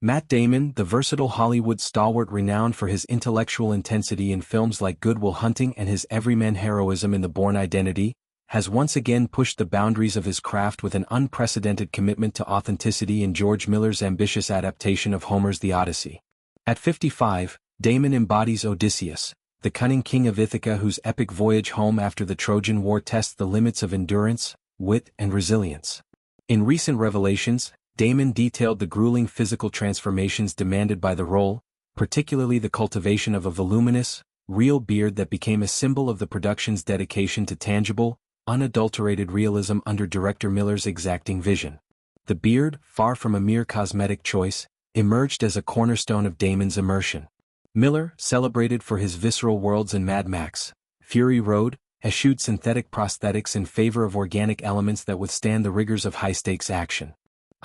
Matt Damon, the versatile Hollywood stalwart renowned for his intellectual intensity in films like Good Will Hunting and his everyman heroism in the Bourne Identity, has once again pushed the boundaries of his craft with an unprecedented commitment to authenticity in George Miller's ambitious adaptation of Homer's The Odyssey. At 55, Damon embodies Odysseus, the cunning king of Ithaca whose epic voyage home after the Trojan War tests the limits of endurance, wit, and resilience. In recent revelations, Damon detailed the grueling physical transformations demanded by the role, particularly the cultivation of a voluminous, real beard that became a symbol of the production's dedication to tangible, unadulterated realism under director Miller's exacting vision. The beard, far from a mere cosmetic choice, emerged as a cornerstone of Damon's immersion. Miller, celebrated for his visceral worlds in Mad Max, Fury Road, eschewed synthetic prosthetics in favor of organic elements that withstand the rigors of high-stakes action.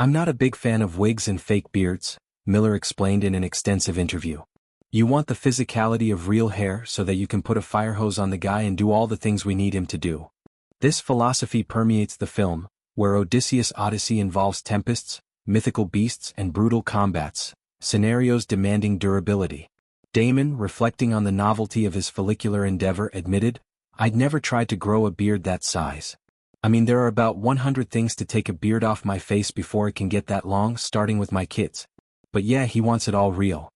"I'm not a big fan of wigs and fake beards," Miller explained in an extensive interview. "You want the physicality of real hair so that you can put a fire hose on the guy and do all the things we need him to do." This philosophy permeates the film, where Odysseus' Odyssey involves tempests, mythical beasts and brutal combats, scenarios demanding durability. Damon, reflecting on the novelty of his follicular endeavor, admitted, "I'd never tried to grow a beard that size. I mean, there are about 100 things to take a beard off my face before it can get that long, starting with my kids. But yeah, he wants it all real."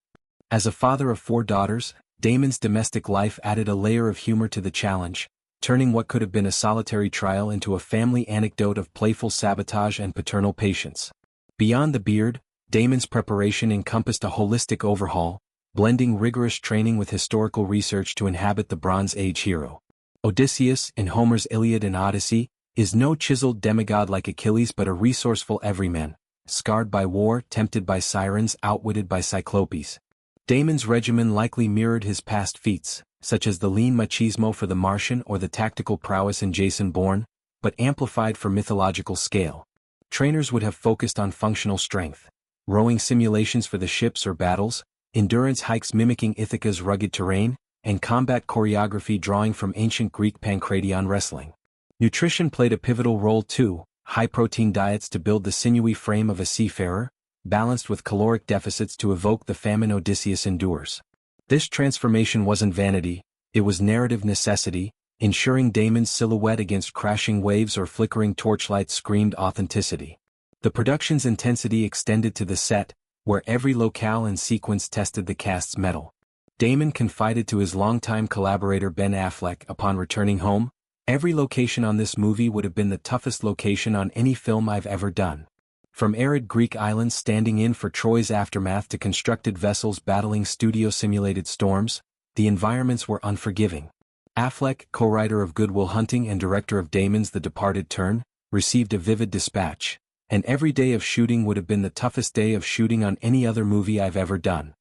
As a father of 4 daughters, Damon's domestic life added a layer of humor to the challenge, turning what could have been a solitary trial into a family anecdote of playful sabotage and paternal patience. Beyond the beard, Damon's preparation encompassed a holistic overhaul, blending rigorous training with historical research to inhabit the Bronze Age hero. Odysseus, in Homer's Iliad and Odyssey, is no chiseled demigod like Achilles but a resourceful everyman, scarred by war, tempted by sirens, outwitted by cyclopes. Damon's regimen likely mirrored his past feats, such as the lean machismo for the Martian or the tactical prowess in Jason Bourne, but amplified for mythological scale. Trainers would have focused on functional strength, rowing simulations for the ships or battles, endurance hikes mimicking Ithaca's rugged terrain, and combat choreography drawing from ancient Greek pankration wrestling. Nutrition played a pivotal role too, high-protein diets to build the sinewy frame of a seafarer, balanced with caloric deficits to evoke the famine Odysseus endures. This transformation wasn't vanity, it was narrative necessity, ensuring Damon's silhouette against crashing waves or flickering torchlight screamed authenticity. The production's intensity extended to the set, where every locale and sequence tested the cast's mettle. Damon confided to his longtime collaborator Ben Affleck upon returning home, "Every location on this movie would have been the toughest location on any film I've ever done. From arid Greek islands standing in for Troy's aftermath to constructed vessels battling studio-simulated storms, the environments were unforgiving." Affleck, co-writer of Good Will Hunting and director of Damon's The Departed Turn, received a vivid dispatch, "And every day of shooting would have been the toughest day of shooting on any other movie I've ever done."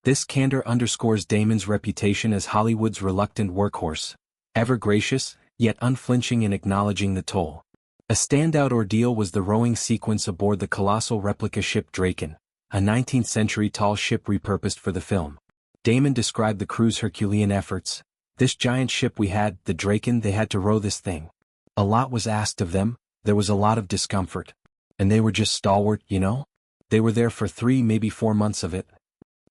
This candor underscores Damon's reputation as Hollywood's reluctant workhorse, ever gracious, yet unflinching in acknowledging the toll. A standout ordeal was the rowing sequence aboard the colossal replica ship Draken, a 19th-century tall ship repurposed for the film. Damon described the crew's Herculean efforts. "This giant ship we had, the Draken, they had to row this thing. A lot was asked of them, there was a lot of discomfort. And they were just stalwart, you know? They were there for 3, maybe 4 months of it."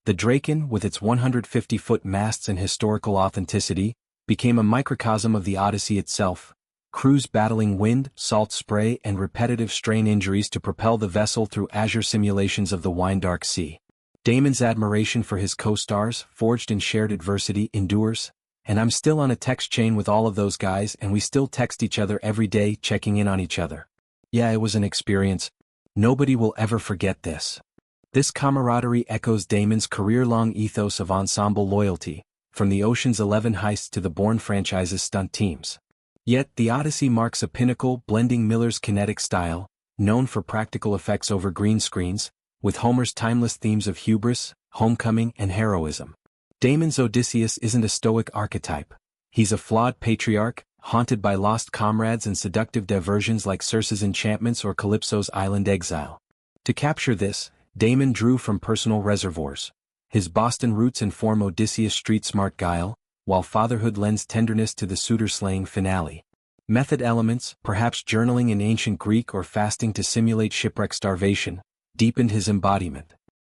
The Draken, with its 150-foot masts and historical authenticity, became a microcosm of the Odyssey itself, crews battling wind, salt spray and repetitive strain injuries to propel the vessel through azure simulations of the wine-dark sea. Damon's admiration for his co-stars, forged in shared adversity, endures, "And I'm still on a text chain with all of those guys and we still text each other every day checking in on each other. Yeah, it was an experience. Nobody will ever forget this." This camaraderie echoes Damon's career-long ethos of ensemble loyalty, from the Ocean's 11 heists to the Bourne franchise's stunt teams. Yet, The Odyssey marks a pinnacle, blending Miller's kinetic style, known for practical effects over green screens, with Homer's timeless themes of hubris, homecoming, and heroism. Damon's Odysseus isn't a stoic archetype. He's a flawed patriarch, haunted by lost comrades and seductive diversions like Circe's enchantments or Calypso's island exile. To capture this, Damon drew from personal reservoirs. His Boston roots inform Odysseus' street-smart guile, while fatherhood lends tenderness to the suitor-slaying finale. Method elements, perhaps journaling in ancient Greek or fasting to simulate shipwreck starvation, deepened his embodiment.